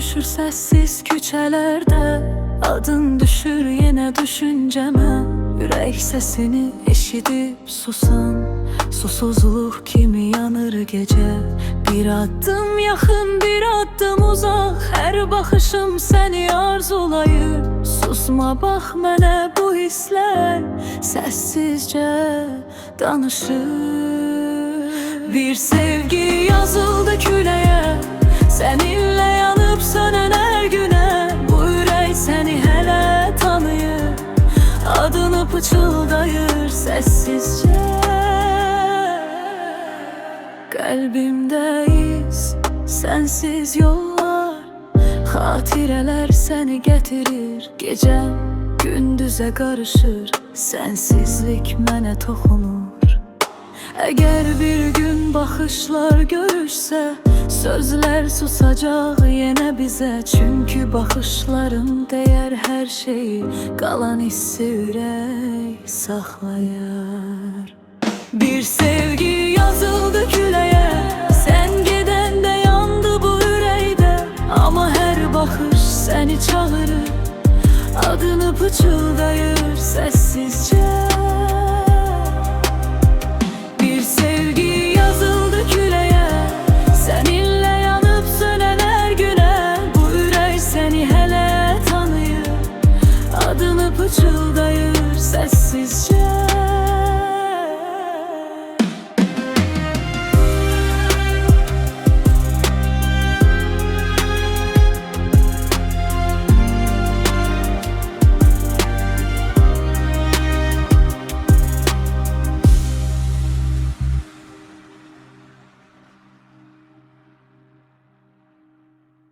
düşür sessiz küçelerde, adın düşür yine düşünceme. Yürek sesini eşidip susan, susuzluk kimi yanır gece. Bir adım yakın, bir adım uzak, her bakışım seni arzulayır. Susma bak mənə, bu hissler sessizce danışır. Bir sevgi yazıldı küləyə, seninle yanıp sönen her güne. Bu ürək seni hele tanıyır, adını pıçıldayır sessizce. Kalbimde iz, sensiz yollar, hatireler seni getirir. Gecem gündüze karışır, sensizlik mənə toxunur. Eğer bir gün bakışlar görüşse, sözler susacak yine bize. Çünkü bakışların değer her şeyi, kalan hissi ürek saklayar. Bir sevgi yazıldı küləyə, sen gedəndə yandı bu ürəkdə. Ama her bakış seni çağırır, adını pıçıldayır sessizce. Bir sevgi yazıldı küləyə, seninle yanıp sönen her güne. Bu ürək seni hele tanıyır, adını pıçıldayır sessizce.